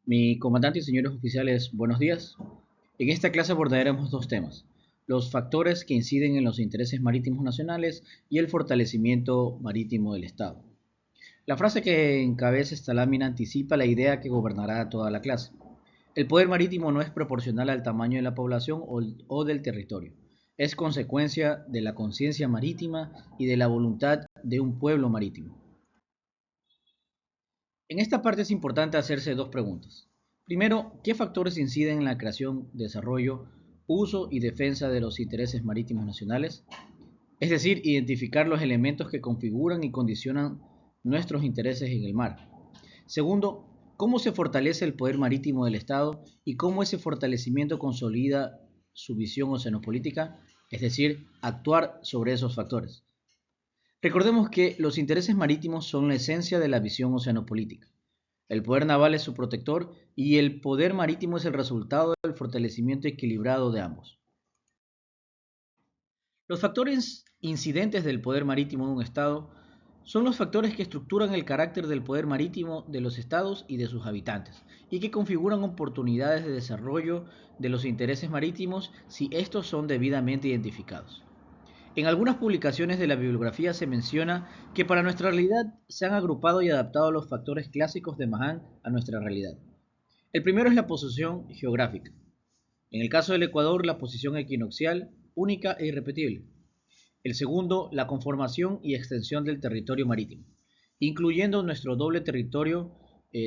Mi comandante y señores oficiales, buenos días. En esta clase abordaremos dos temas: los factores que inciden en los intereses marítimos nacionales y el fortalecimiento marítimo del Estado. La frase que encabeza esta lámina anticipa la idea que gobernará toda la clase. El poder marítimo no es proporcional al tamaño de la población o del territorio. Es consecuencia de la conciencia marítima y de la voluntad de un pueblo marítimo. En esta parte es importante hacerse dos preguntas. Primero, ¿qué factores inciden en la creación, desarrollo, uso y defensa de los intereses marítimos nacionales? Es decir, identificar los elementos que configuran y condicionan nuestros intereses en el mar. Segundo, ¿cómo se fortalece el poder marítimo del Estado y cómo ese fortalecimiento consolida su visión oceanopolítica? Es decir, actuar sobre esos factores. Recordemos que los intereses marítimos son la esencia de la visión oceanopolítica. El poder naval es su protector y el poder marítimo es el resultado del fortalecimiento equilibrado de ambos. Los factores incidentes del poder marítimo de un Estado son los factores que estructuran el carácter del poder marítimo de los Estados y de sus habitantes, y que configuran oportunidades de desarrollo de los intereses marítimos si estos son debidamente identificados. En algunas publicaciones de la bibliografía se menciona que para nuestra realidad se han agrupado y adaptado los factores clásicos de Mahan a nuestra realidad. El primero es la posición geográfica. En el caso del Ecuador, la posición equinoccial, única e irrepetible. El segundo, la conformación y extensión del territorio marítimo, incluyendo nuestro doble territorio,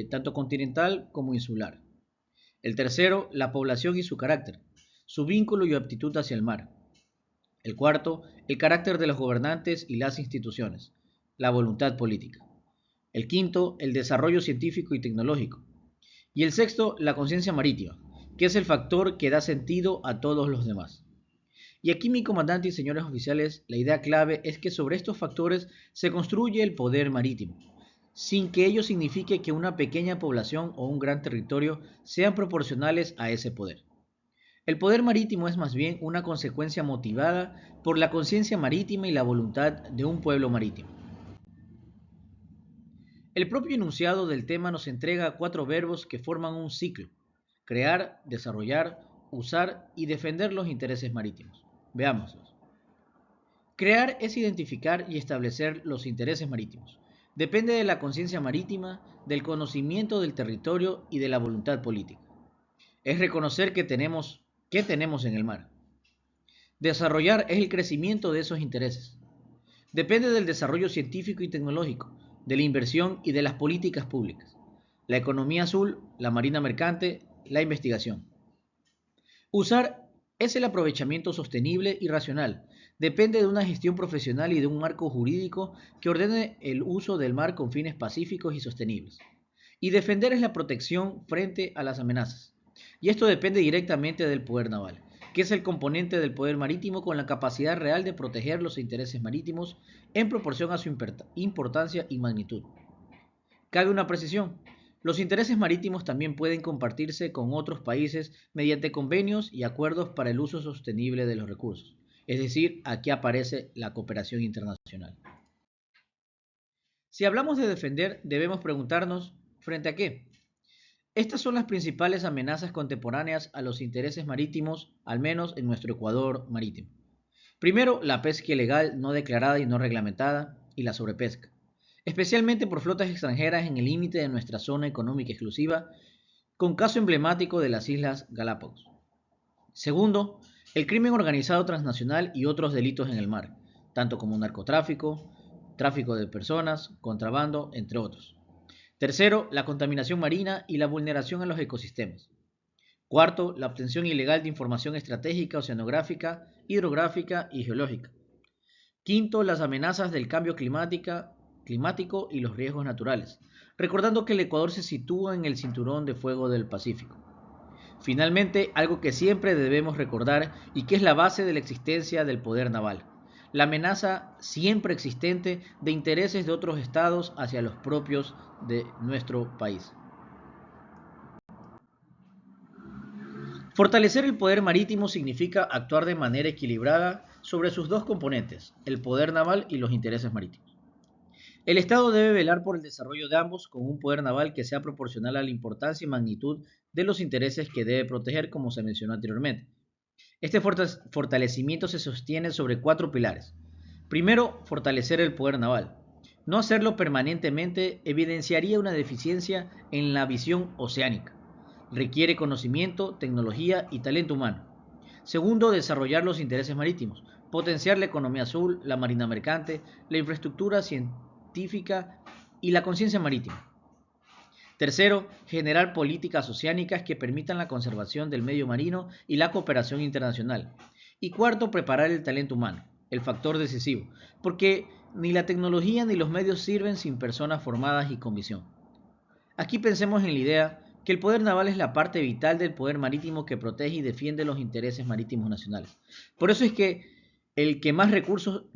tanto continental como insular. El tercero, la población y su carácter, su vínculo y aptitud hacia el mar. El cuarto, el carácter de los gobernantes y las instituciones, la voluntad política. El quinto, el desarrollo científico y tecnológico. Y el sexto, la conciencia marítima, que es el factor que da sentido a todos los demás. Y aquí, mi comandante y señores oficiales, la idea clave es que sobre estos factores se construye el poder marítimo, sin que ello signifique que una pequeña población o un gran territorio sean proporcionales a ese poder. El poder marítimo es más bien una consecuencia motivada por la conciencia marítima y la voluntad de un pueblo marítimo. El propio enunciado del tema nos entrega cuatro verbos que forman un ciclo: crear, desarrollar, usar y defender los intereses marítimos. Veámoslos. Crear es identificar y establecer los intereses marítimos. Depende de la conciencia marítima, del conocimiento del territorio y de la voluntad política. Es reconocer qué tenemos en el mar. Desarrollar es el crecimiento de esos intereses. Depende del desarrollo científico y tecnológico, de la inversión y de las políticas públicas. La economía azul, la marina mercante, la investigación. Usar es el aprovechamiento sostenible y racional. Depende de una gestión profesional y de un marco jurídico que ordene el uso del mar con fines pacíficos y sostenibles. Y defender es la protección frente a las amenazas. Y esto depende directamente del poder naval, que es el componente del poder marítimo con la capacidad real de proteger los intereses marítimos en proporción a su importancia y magnitud. Cabe una precisión: los intereses marítimos también pueden compartirse con otros países mediante convenios y acuerdos para el uso sostenible de los recursos. Es decir, aquí aparece la cooperación internacional. Si hablamos de defender, debemos preguntarnos: ¿frente a qué? Estas son las principales amenazas contemporáneas a los intereses marítimos, al menos en nuestro Ecuador marítimo. Primero, la pesca ilegal, no declarada y no reglamentada, y la sobrepesca, especialmente por flotas extranjeras en el límite de nuestra zona económica exclusiva, con caso emblemático de las Islas Galápagos. Segundo, el crimen organizado transnacional y otros delitos en el mar, tanto como narcotráfico, tráfico de personas, contrabando, entre otros. Tercero, la contaminación marina y la vulneración a los ecosistemas. Cuarto, la obtención ilegal de información estratégica, oceanográfica, hidrográfica y geológica. Quinto, las amenazas del cambio climático y los riesgos naturales, recordando que el Ecuador se sitúa en el cinturón de fuego del Pacífico. Finalmente, algo que siempre debemos recordar y que es la base de la existencia del poder naval: la amenaza siempre existente de intereses de otros estados hacia los propios de nuestro país. Fortalecer el poder marítimo significa actuar de manera equilibrada sobre sus dos componentes, el poder naval y los intereses marítimos. El Estado debe velar por el desarrollo de ambos con un poder naval que sea proporcional a la importancia y magnitud de los intereses que debe proteger, como se mencionó anteriormente. Este fortalecimiento se sostiene sobre 4 pilares. Primero, fortalecer el poder naval. No hacerlo permanentemente evidenciaría una deficiencia en la visión oceánica. Requiere conocimiento, tecnología y talento humano. Segundo, desarrollar los intereses marítimos, potenciar la economía azul, la marina mercante, la infraestructura científica y la conciencia marítima. Tercero, generar políticas oceánicas que permitan la conservación del medio marino y la cooperación internacional. Y cuarto, preparar el talento humano, el factor decisivo, porque ni la tecnología ni los medios sirven sin personas formadas y con visión. Aquí pensemos en la idea que el poder naval es la parte vital del poder marítimo que protege y defiende los intereses marítimos nacionales. Por eso es el que más recursos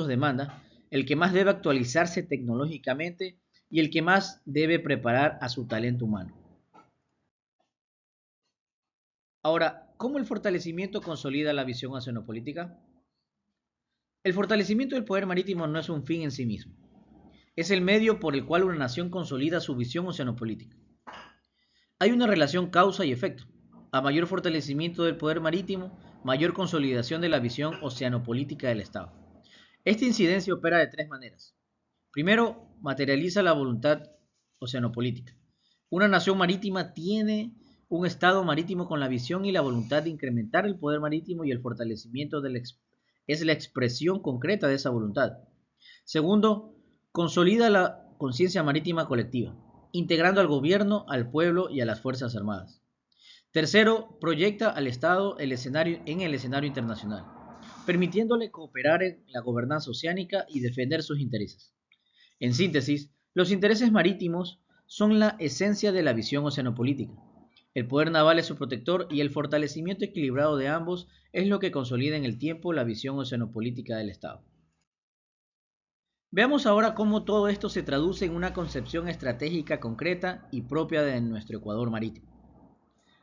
demanda, el que más debe actualizarse tecnológicamente y el que más debe preparar a su talento humano. Ahora, ¿cómo el fortalecimiento consolida la visión oceanopolítica? El fortalecimiento del poder marítimo no es un fin en sí mismo. Es el medio por el cual una nación consolida su visión oceanopolítica. Hay una relación causa y efecto. A mayor fortalecimiento del poder marítimo, mayor consolidación de la visión oceanopolítica del Estado. Esta incidencia opera de 3 maneras. Primero, materializa la voluntad oceanopolítica. Una nación marítima tiene un Estado marítimo con la visión y la voluntad de incrementar el poder marítimo y el fortalecimiento es la expresión concreta de esa voluntad. Segundo, consolida la conciencia marítima colectiva, integrando al gobierno, al pueblo y a las Fuerzas Armadas. Tercero, proyecta al Estado en el escenario internacional, permitiéndole cooperar en la gobernanza oceánica y defender sus intereses. En síntesis, los intereses marítimos son la esencia de la visión oceanopolítica. El poder naval es su protector y el fortalecimiento equilibrado de ambos es lo que consolida en el tiempo la visión oceanopolítica del Estado. Veamos ahora cómo todo esto se traduce en una concepción estratégica concreta y propia de nuestro Ecuador marítimo.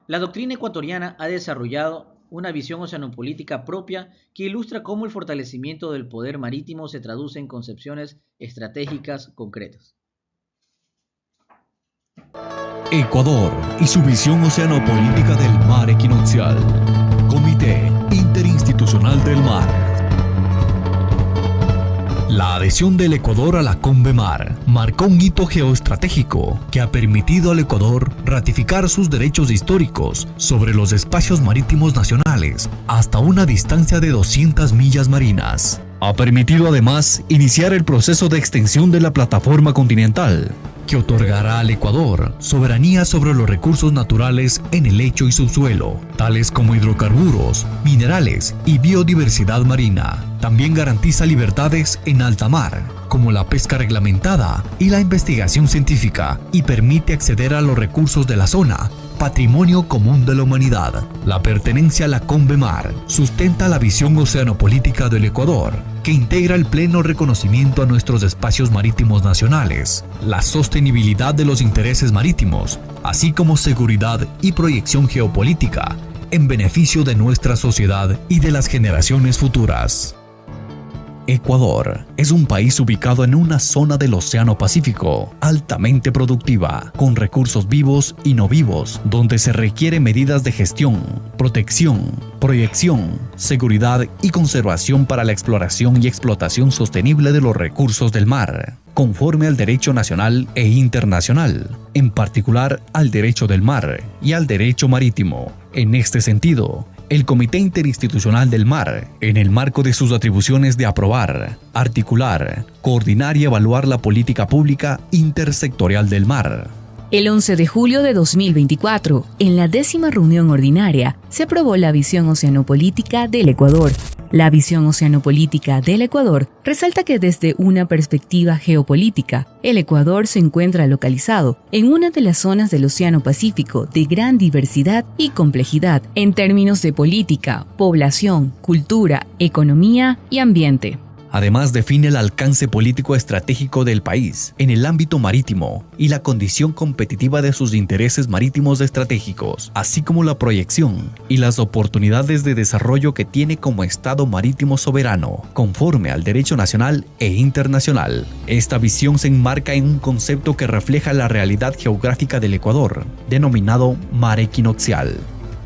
La doctrina ecuatoriana ha desarrollado una visión oceanopolítica propia que ilustra cómo el fortalecimiento del poder marítimo se traduce en concepciones estratégicas concretas. Ecuador y su visión oceanopolítica del mar equinoccial. Comité Interinstitucional del Mar. La adhesión del Ecuador a la CONVEMAR marcó un hito geoestratégico que ha permitido al Ecuador ratificar sus derechos históricos sobre los espacios marítimos nacionales hasta una distancia de 200 millas marinas. Ha permitido además iniciar el proceso de extensión de la plataforma continental, que otorgará al Ecuador soberanía sobre los recursos naturales en el lecho y subsuelo, tales como hidrocarburos, minerales y biodiversidad marina. También garantiza libertades en alta mar, como la pesca reglamentada y la investigación científica, y permite acceder a los recursos de la zona, patrimonio común de la humanidad. La pertenencia a la CONVEMAR sustenta la visión oceanopolítica del Ecuador, que integra el pleno reconocimiento a nuestros espacios marítimos nacionales, la sostenibilidad de los intereses marítimos, así como seguridad y proyección geopolítica, en beneficio de nuestra sociedad y de las generaciones futuras. Ecuador es un país ubicado en una zona del Océano Pacífico altamente productiva, con recursos vivos y no vivos, donde se requieren medidas de gestión, protección, proyección, seguridad y conservación para la exploración y explotación sostenible de los recursos del mar, conforme al derecho nacional e internacional, en particular al derecho del mar y al derecho marítimo. En este sentido, el Comité Interinstitucional del Mar, en el marco de sus atribuciones de aprobar, articular, coordinar y evaluar la política pública intersectorial del mar. El 11 de julio de 2024, en la 10ª reunión ordinaria, se aprobó la visión oceanopolítica del Ecuador. La visión oceanopolítica del Ecuador resalta que desde una perspectiva geopolítica, el Ecuador se encuentra localizado en una de las zonas del Océano Pacífico de gran diversidad y complejidad en términos de política, población, cultura, economía y ambiente. Además, define el alcance político estratégico del país en el ámbito marítimo y la condición competitiva de sus intereses marítimos estratégicos, así como la proyección y las oportunidades de desarrollo que tiene como Estado marítimo soberano, conforme al derecho nacional e internacional. Esta visión se enmarca en un concepto que refleja la realidad geográfica del Ecuador, denominado mar equinoccial.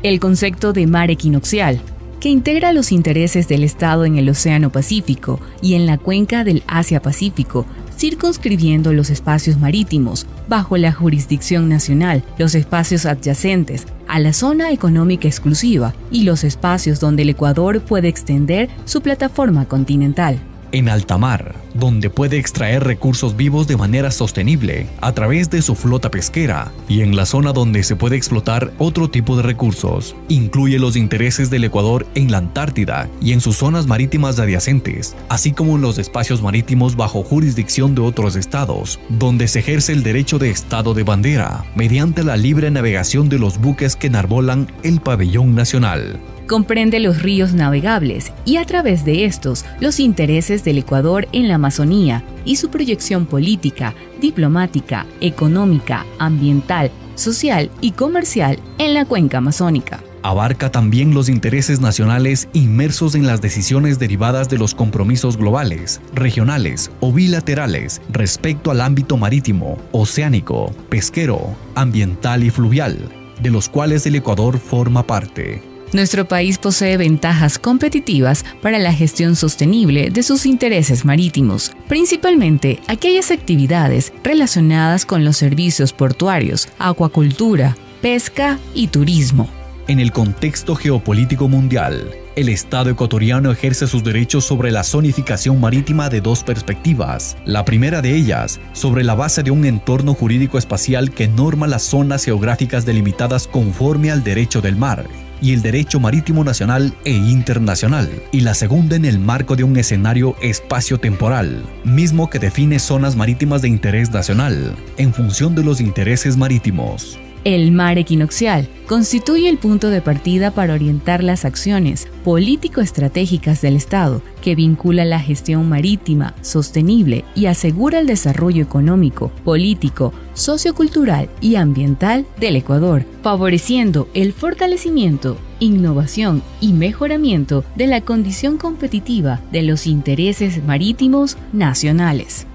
El concepto de mar equinoccial, que integra los intereses del Estado en el Océano Pacífico y en la cuenca del Asia-Pacífico, circunscribiendo los espacios marítimos bajo la jurisdicción nacional, los espacios adyacentes a la zona económica exclusiva y los espacios donde el Ecuador puede extender su plataforma continental. En alta mar, donde puede extraer recursos vivos de manera sostenible a través de su flota pesquera, y en la zona donde se puede explotar otro tipo de recursos. Incluye los intereses del Ecuador en la Antártida y en sus zonas marítimas adyacentes, así como en los espacios marítimos bajo jurisdicción de otros estados, donde se ejerce el derecho de estado de bandera, mediante la libre navegación de los buques que enarbolan el pabellón nacional. Comprende los ríos navegables y a través de estos los intereses del Ecuador en la Amazonía y su proyección política, diplomática, económica, ambiental, social y comercial en la cuenca amazónica. Abarca también los intereses nacionales inmersos en las decisiones derivadas de los compromisos globales, regionales o bilaterales respecto al ámbito marítimo, oceánico, pesquero, ambiental y fluvial, de los cuales el Ecuador forma parte. Nuestro país posee ventajas competitivas para la gestión sostenible de sus intereses marítimos, principalmente aquellas actividades relacionadas con los servicios portuarios, acuacultura, pesca y turismo. En el contexto geopolítico mundial, el Estado ecuatoriano ejerce sus derechos sobre la zonificación marítima de dos perspectivas. La primera de ellas, sobre la base de un entorno jurídico espacial que norma las zonas geográficas delimitadas conforme al derecho del mar y el derecho marítimo nacional e internacional, y la segunda en el marco de un escenario espacio-temporal, mismo que define zonas marítimas de interés nacional, en función de los intereses marítimos. El mar equinoccial constituye el punto de partida para orientar las acciones político-estratégicas del Estado, que vincula la gestión marítima sostenible y asegura el desarrollo económico, político, sociocultural y ambiental del Ecuador, favoreciendo el fortalecimiento, innovación y mejoramiento de la condición competitiva de los intereses marítimos nacionales.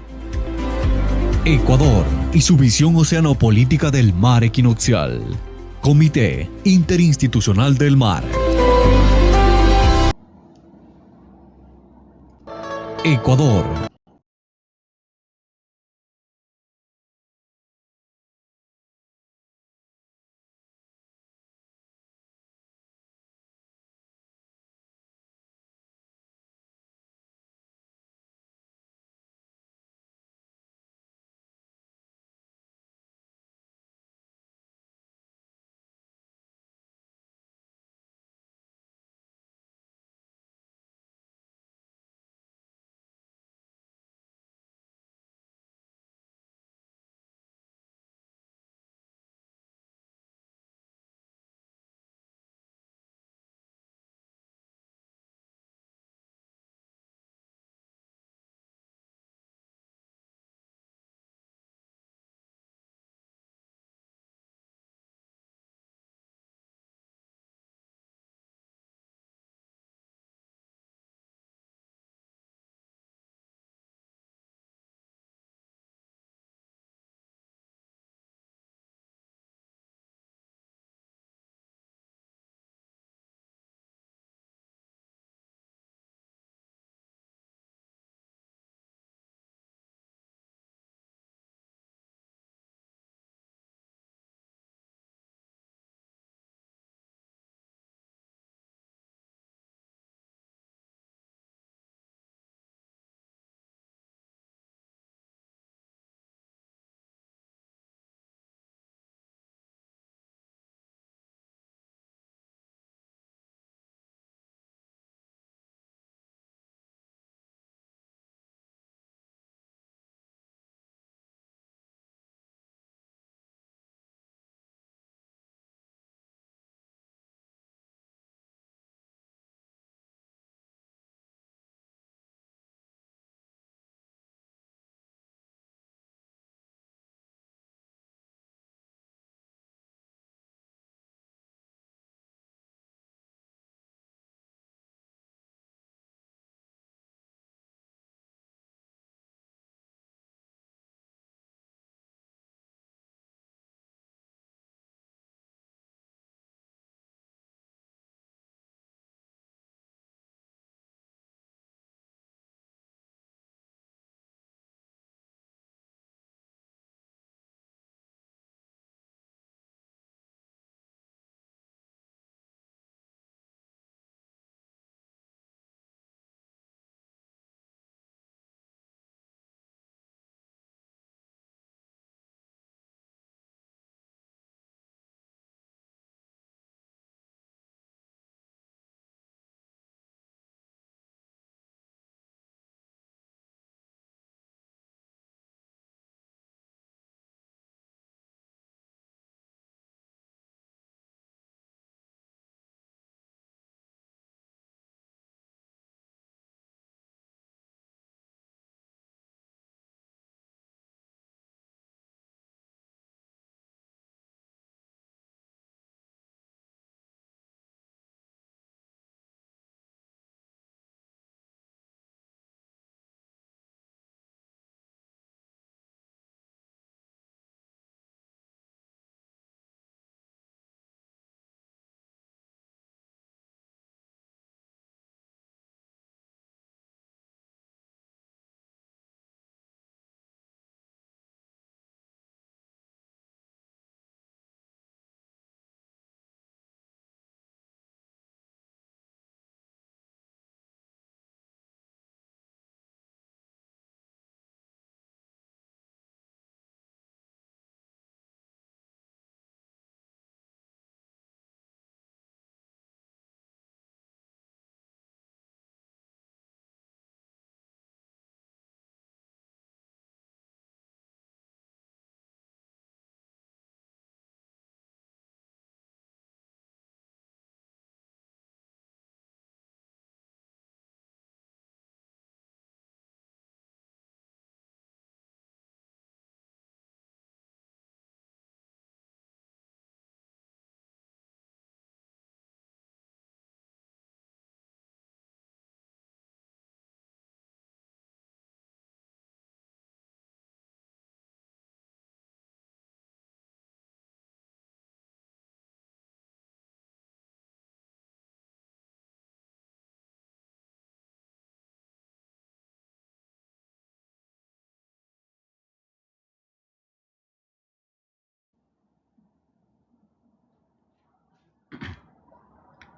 Ecuador y su visión oceanopolítica del mar equinoccial. Comité Interinstitucional del Mar. Ecuador.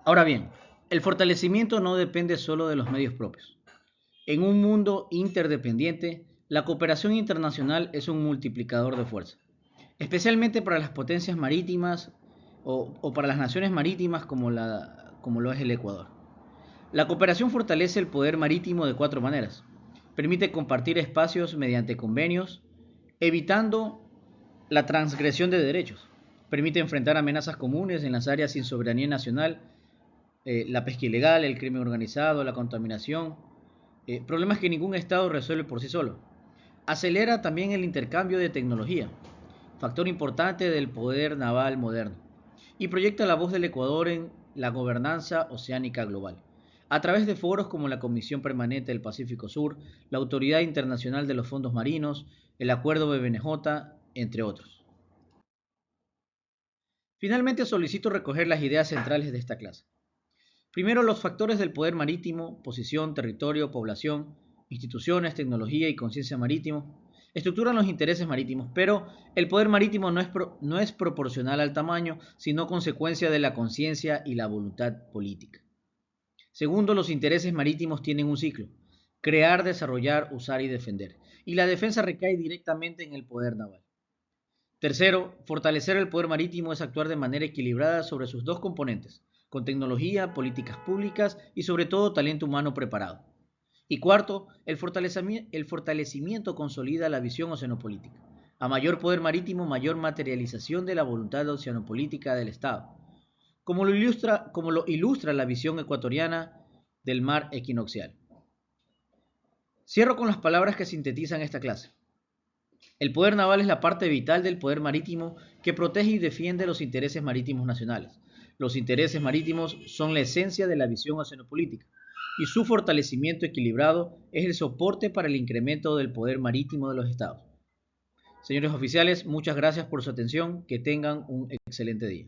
Ahora bien, el fortalecimiento no depende solo de los medios propios. En un mundo interdependiente, la cooperación internacional es un multiplicador de fuerza, especialmente para las potencias marítimas o para las naciones marítimas como lo es el Ecuador. La cooperación fortalece el poder marítimo de cuatro maneras. Permite compartir espacios mediante convenios, evitando la transgresión de derechos. Permite enfrentar amenazas comunes en las áreas sin soberanía nacional, la pesca ilegal, el crimen organizado, la contaminación, problemas que ningún Estado resuelve por sí solo. Acelera también el intercambio de tecnología, factor importante del poder naval moderno, y proyecta la voz del Ecuador en la gobernanza oceánica global, a través de foros como la Comisión Permanente del Pacífico Sur, la Autoridad Internacional de los Fondos Marinos, el Acuerdo BBNJ, entre otros. Finalmente solicito recoger las ideas centrales de esta clase. Primero, los factores del poder marítimo: posición, territorio, población, instituciones, tecnología y conciencia marítimo, estructuran los intereses marítimos, pero el poder marítimo no es proporcional al tamaño, sino consecuencia de la conciencia y la voluntad política. Segundo, los intereses marítimos tienen un ciclo: crear, desarrollar, usar y defender, y la defensa recae directamente en el poder naval. Tercero, fortalecer el poder marítimo es actuar de manera equilibrada sobre sus dos componentes, con tecnología, políticas públicas y sobre todo talento humano preparado. Y cuarto, el fortalecimiento consolida la visión oceanopolítica. A mayor poder marítimo, mayor materialización de la voluntad oceanopolítica del Estado, como lo ilustra la visión ecuatoriana del mar equinoccial. Cierro con las palabras que sintetizan esta clase. El poder naval es la parte vital del poder marítimo que protege y defiende los intereses marítimos nacionales. Los intereses marítimos son la esencia de la visión oceanopolítica y su fortalecimiento equilibrado es el soporte para el incremento del poder marítimo de los estados. Señores oficiales, muchas gracias por su atención. Que tengan un excelente día.